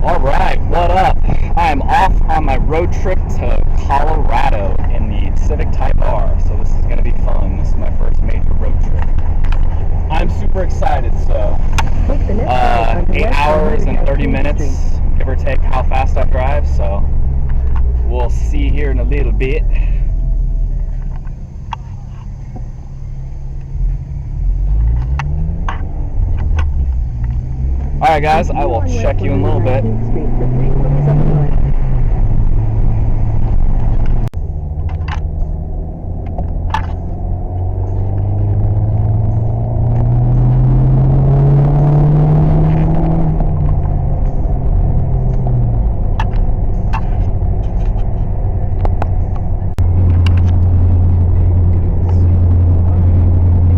All right, what up? I am off on my road trip to Colorado in the Civic Type R, so this is going to be fun. This is my first major road trip. I'm super excited, so 8 hours and 30 minutes, give or take how fast I drive, so we'll see here in a little bit. Alright guys, I will check you in a little bit.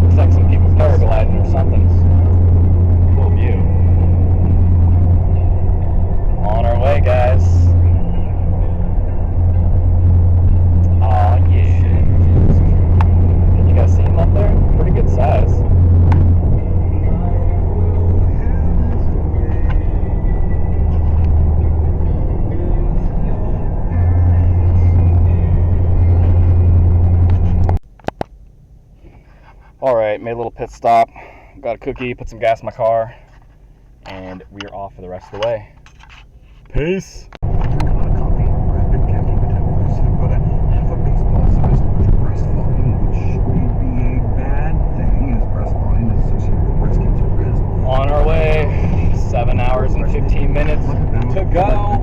Looks like some people paragliding or something. Cool view. On our way, guys. Aw, yeah. Can you guys see him up there? Pretty good size. Alright, made a little pit stop. Got a cookie, put some gas in my car, and we are off for the rest of the way. Peace. On our way, 7 hours and 15 minutes to go.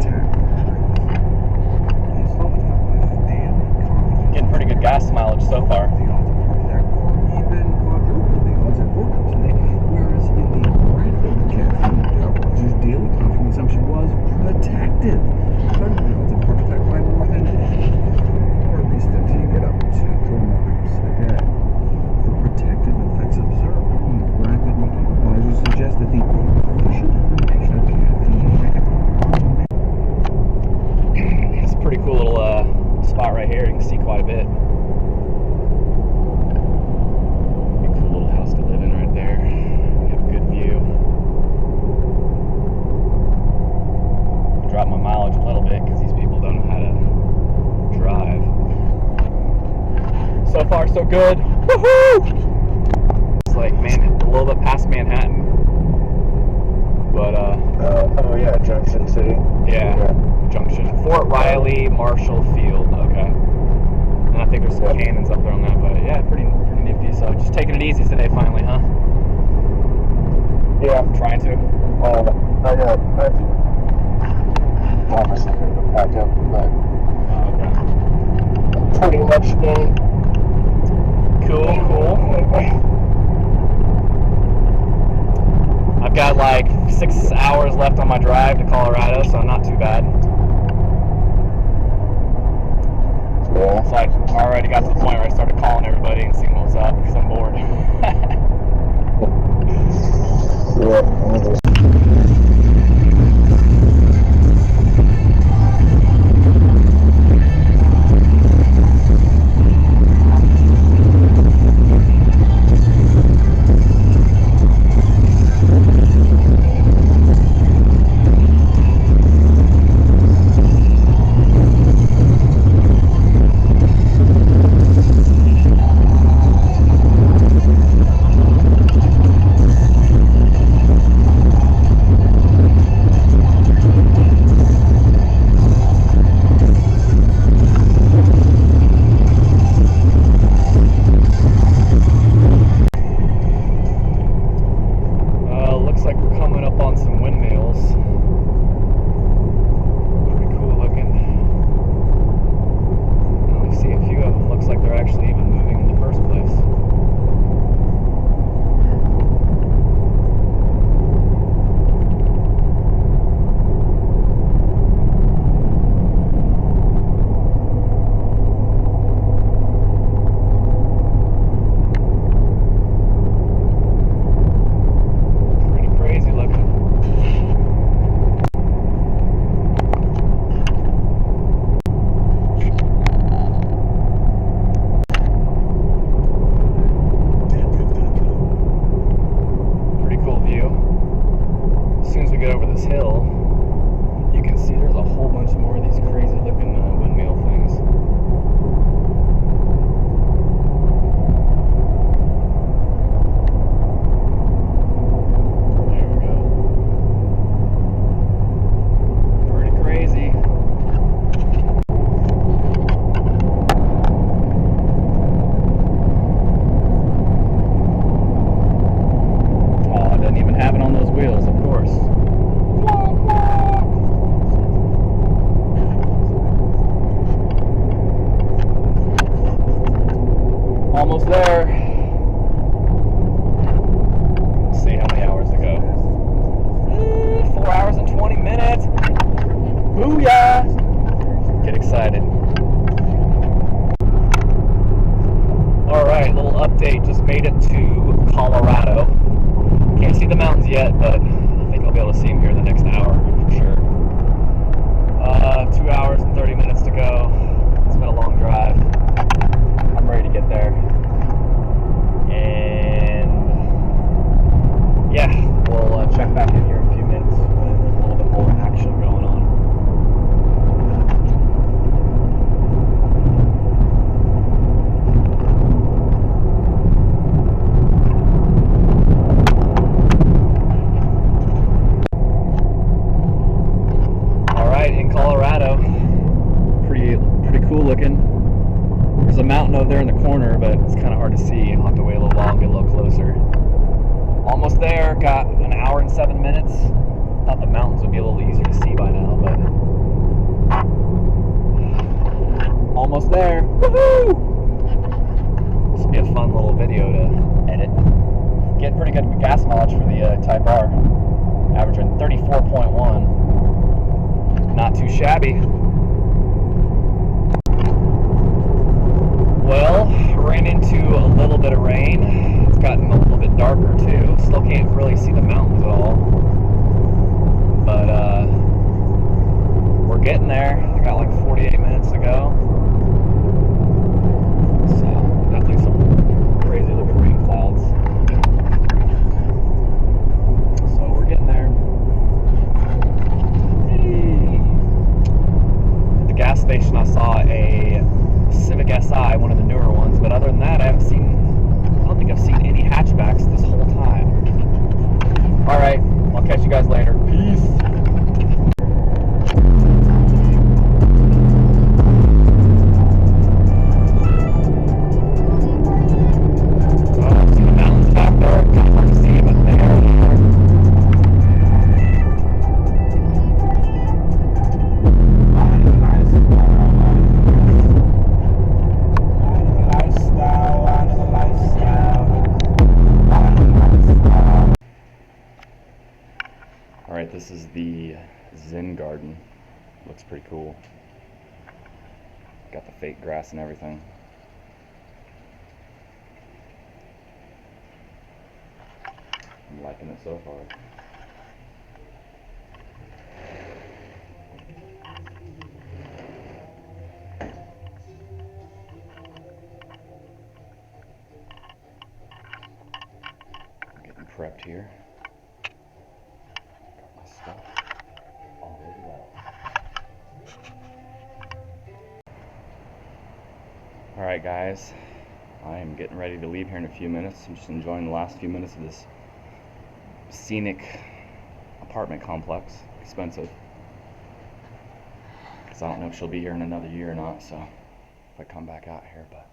Getting pretty good gas mileage so far. It's a pretty cool little spot right here. You can see quite a bit. Pretty cool little house to live in right there. We have a good view. Drop my mileage a little bit because these people don't know how to drive. So far, so good. Woohoo! It's like a little bit past Manhattan. But oh yeah, Junction City. Yeah, Junction. Fort Riley, Marshall Field. Okay. And I think there's some cannons up there on that, but yeah, pretty nifty. So just taking it easy today, finally, huh? Yeah. Trying to. I got. Obviously going to pack up, but Okay. pretty much done. Cool. I've got like 6 hours left on my drive to Colorado, so not too bad. Yeah. So I already got to the point where I started calling everybody and seeing what was up because I'm bored. Yeah. get over this hill, you can see, there's a whole bunch more of these crazy looking windmill things. There we go. Pretty crazy. Oh, I didn't even have it on those wheels, of course. Almost there. Let's see how many hours to go. 4 hours and 20 minutes. Booyah! Get excited. Alright, little update. Just made it to Colorado. Can't see the mountains yet, but I think I'll be able to see them here in the next hour for sure. 2 hours and 30 minutes to go. It's been a long drive. I'm ready to get there. And yeah, we'll check back in here in a few minutes with a little bit more action going on. Alright, in Colorado, pretty cool looking. There's a mountain over there in the corner, but it's kind of hard to see. I'll have to wait a little while and get a little closer. Almost there. Got an hour and 7 minutes. Thought the mountains would be a little easier to see by now, but almost there. Woohoo! This will be a fun little video to edit. Getting pretty good gas mileage for the Type R. Averaging 34.1. Not too shabby. Well, ran into a little bit of rain. It's gotten a little bit darker too. Still can't really see the mountains at all. But we're getting there. I got like 48 minutes to go. So definitely some crazy looking rain clouds. So we're getting there. At the gas station I saw a Civic SI, one of the newer ones, but other than that, I don't think I've seen any hatchbacks this whole time. Alright, I'll catch you guys later. Peace! See the mountains back there? Kind of hard to see, but they are there. Alright, this is the Zen garden. Looks pretty cool. Got the fake grass and everything. I'm liking it so far. I'm getting prepped here. Stuff already well. Alright guys, I am getting ready to leave here in a few minutes. I'm just enjoying the last few minutes of this scenic apartment complex. Expensive. Because I don't know if she'll be here in another year or not, so if I come back out here, but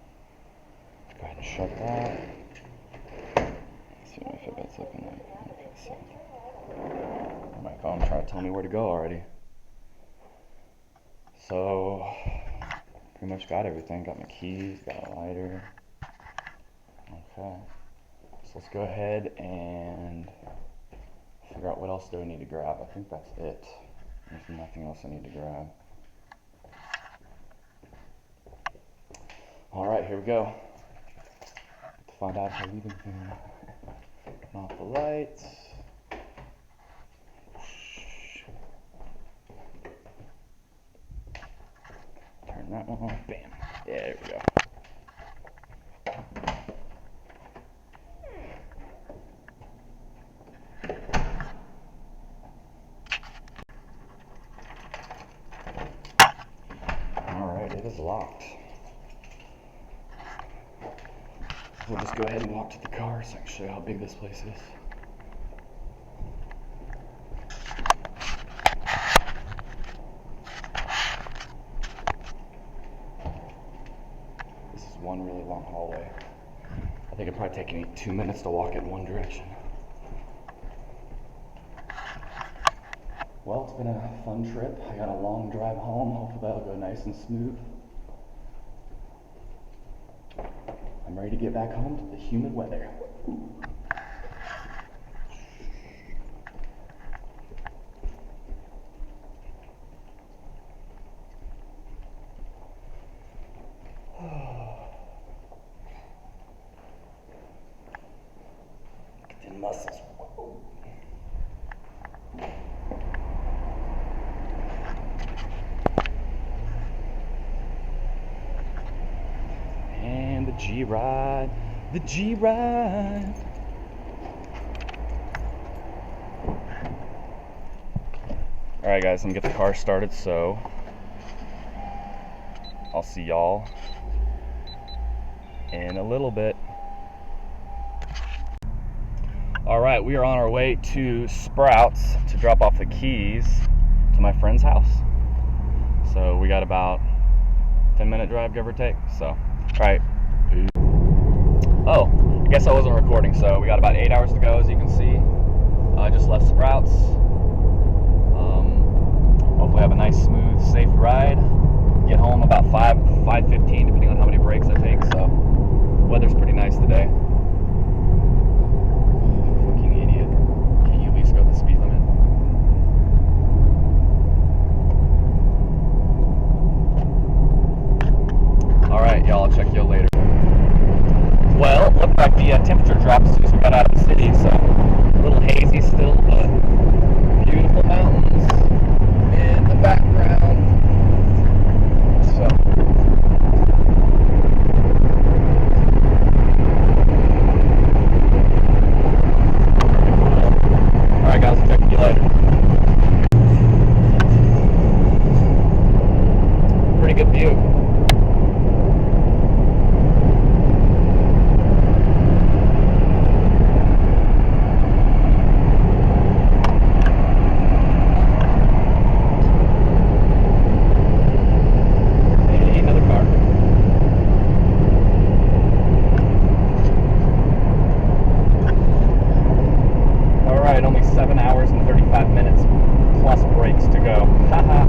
go ahead and shut that. Let's see what my Fitbit's looking like. Okay, so my phone trying to tell me where to go already. So pretty much got everything. Got my keys, got a lighter. Okay. So let's go ahead and figure out what else do I need to grab. I think that's it. There's nothing else I need to grab. Alright, here we go. To find out how leaving here. Turn off the lights. Turn that one on. Bam. Yeah, there we go. is locked. We'll just go ahead and walk to the car so I can show you how big this place is. This is one really long hallway. I think it'd probably take me 2 minutes to walk it in one direction. Well, it's been a fun trip. I got a long drive home. Hopefully that'll go nice and smooth. I'm ready to get back home to the humid weather. Get the muscles. G-Ride, the G-Ride. All right, guys, I'm gonna get the car started, so I'll see y'all in a little bit. All right, we are on our way to Sprouts to drop off the keys to my friend's house. So we got about 10-minute drive, give or take. So, all right. Oh, I guess I wasn't recording, so we got about 8 hours to go, as you can see. I just left Sprouts. Hopefully have a nice, smooth, safe ride. Get home about 5:15, depending on how many breaks I take, so weather's pretty nice today. Fucking idiot. Can you at least go the speed limit? Alright, y'all, I'll check you later. Well, it looked like the temperature dropped as soon as we got out of the city, so a little hazy still, but beautiful mountains in the background. So, alright guys, I'll check you later. Pretty good view. Only 7 hours and 35 minutes plus breaks to go. Haha.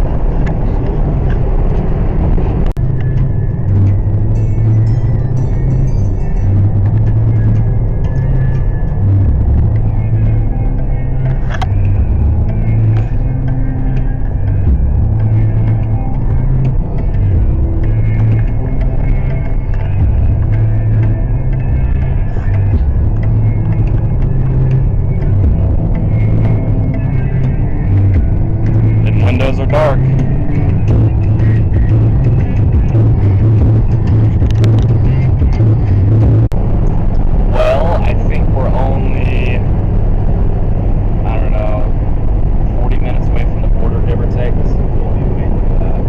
Windows are dark. Well, I think we're only, I don't know, 40 minutes away from the border, give or take. This is cool. You wait for that.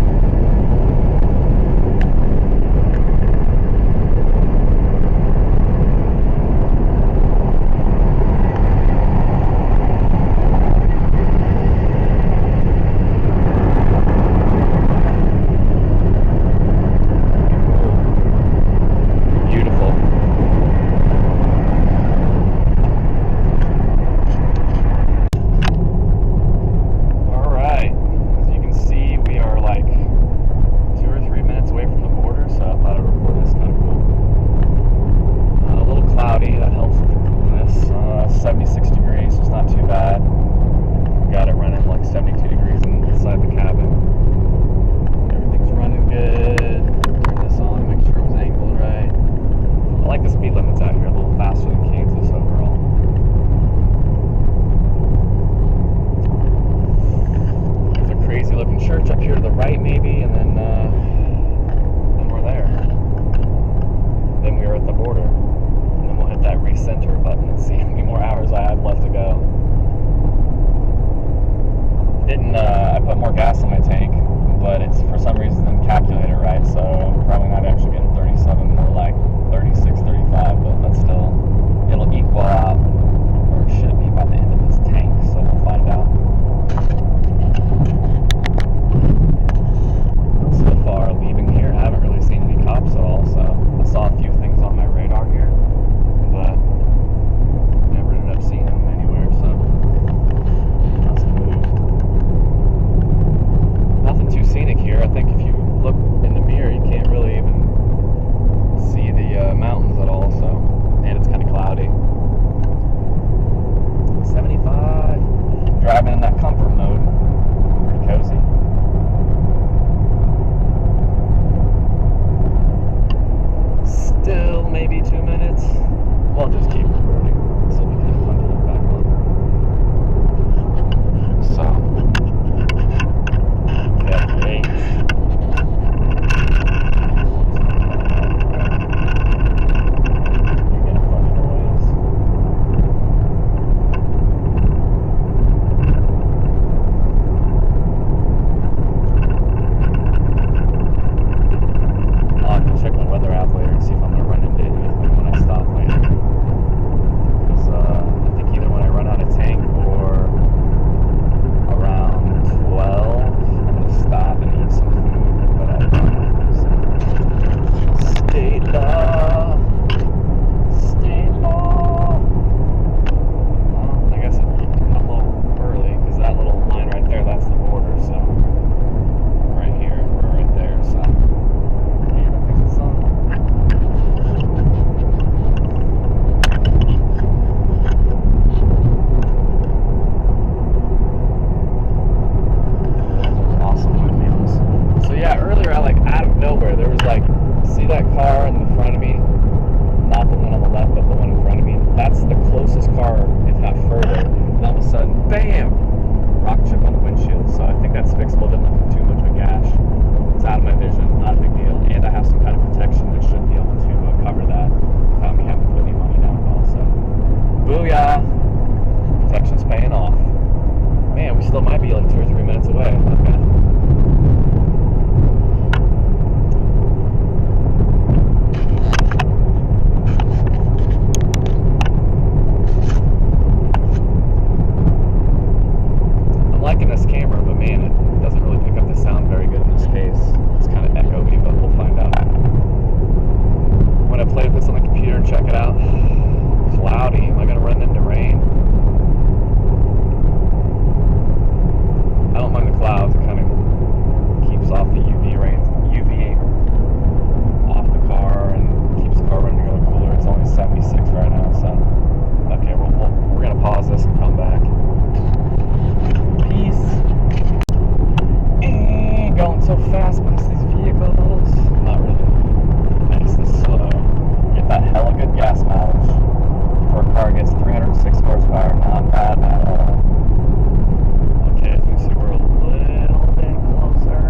I put more gas in my tank, but it's for some reason didn't calculate it right, so I'm probably not actually getting 37, more like 36, 35, but that's still, it'll equal out, or it should be by the end of this tank, so we'll find out. So far, leaving here, I haven't really seen any cops at all, so I saw a few things on my radar here, but never ended up seeing them anywhere, so let's move. Nothing too scenic here. I think if you look in the mirror, you can't really even see the mountains at all, so, and it's kind of cloudy. 75, driving in that comfort mode, pretty cozy. Still maybe 2 minutes. We'll just keep recording. This will be kind of fun to look back on. So, okay. You're getting a funny noise. I'll have to check my weather app later and see if I'm going to run into anything when I stop later. Because I think either when I run out of tank or around 12, I'm going to stop and eat some food. But I don't know. State law. State law. Well, I guess I'm a little early because that little line right there, that's the border. So, right here, or right there. So, here, I think it's on. Awesome windmills. So yeah, earlier out of nowhere, there was see that car in the front of me? Not the one on the left, but the one in front of me. That's the closest car, if not further. And all of a sudden, bam! Rock chip on the windshield. So I think that's fixable. Didn't look too much of a gash. It's out of my vision, not a big deal. And I have some kind of protection that should be able to cover that without me having to put any money down at all. So, booyah! Protection's paying off. Man, we still might be 2 or 3 minutes away. Okay. I'm liking this camera, but man, it doesn't really pick up the sound very good in this case. It's kind of echoey, but we'll find out. When I play with this on the computer and check it out, cloudy. Am I going to run into rain? I don't mind the clouds. It kind of keeps off the UV off the car and keeps the car running a little cooler. It's only 76 right now, so okay, we're gonna pause this and come back. Peace. Going so fast past these vehicles. Not really. Nice and slow. Get that hella good gas mileage. For a car gets 306 horsepower. Not bad at all. Okay, as you can see, we're a little bit closer.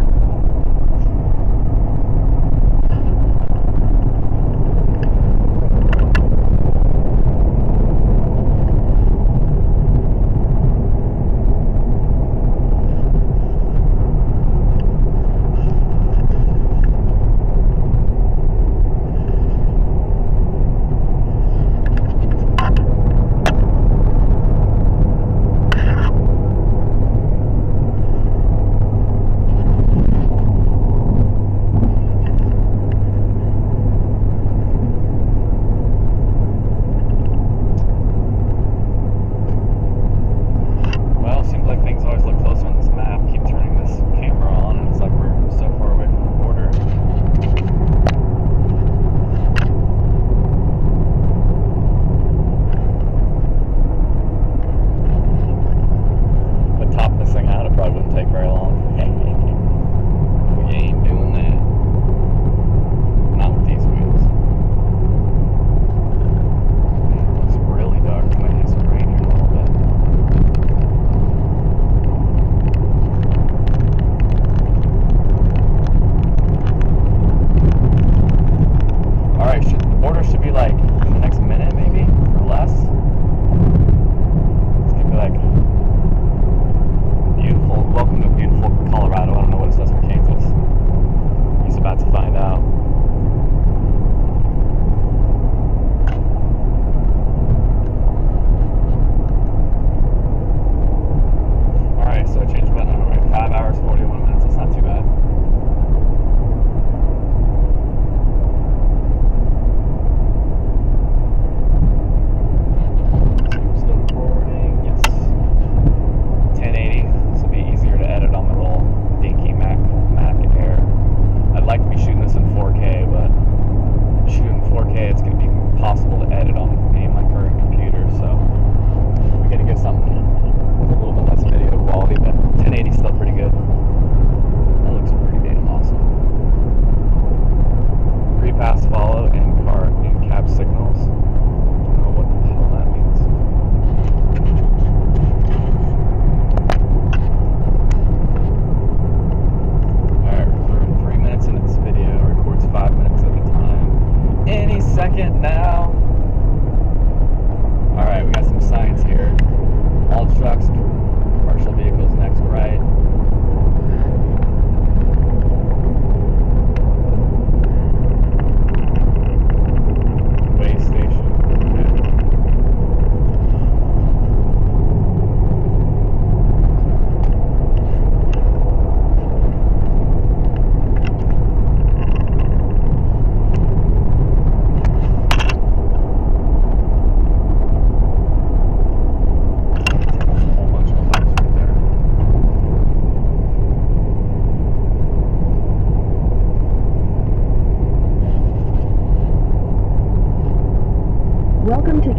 Colorado.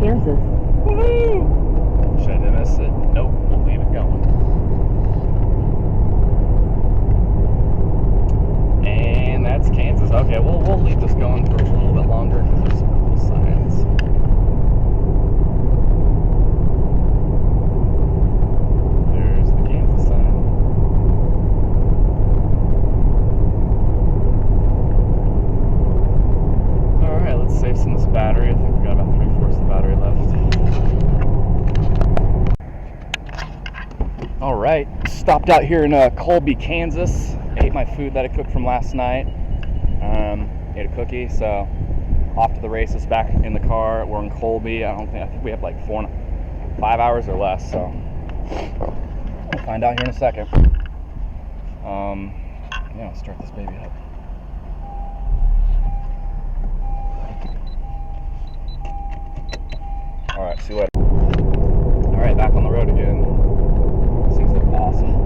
Kansas. Woohoo! Should I miss it? Nope, we'll leave it going. And that's Kansas. Okay, well, we'll leave this going for a little bit longer because there's some cool signs. There's the Kansas sign. Alright, let's save some of this battery. I think we got about 3/4 of the battery left. Alright, stopped out here in Colby, Kansas. Ate my food that I cooked from last night. Ate a cookie, so off to the races, back in the car. We're in Colby. I think we have like 5 hours or less, so we'll find out here in a second. Yeah, let's start this baby up. Alright, see you later. Alright, back on the road again. These things look awesome.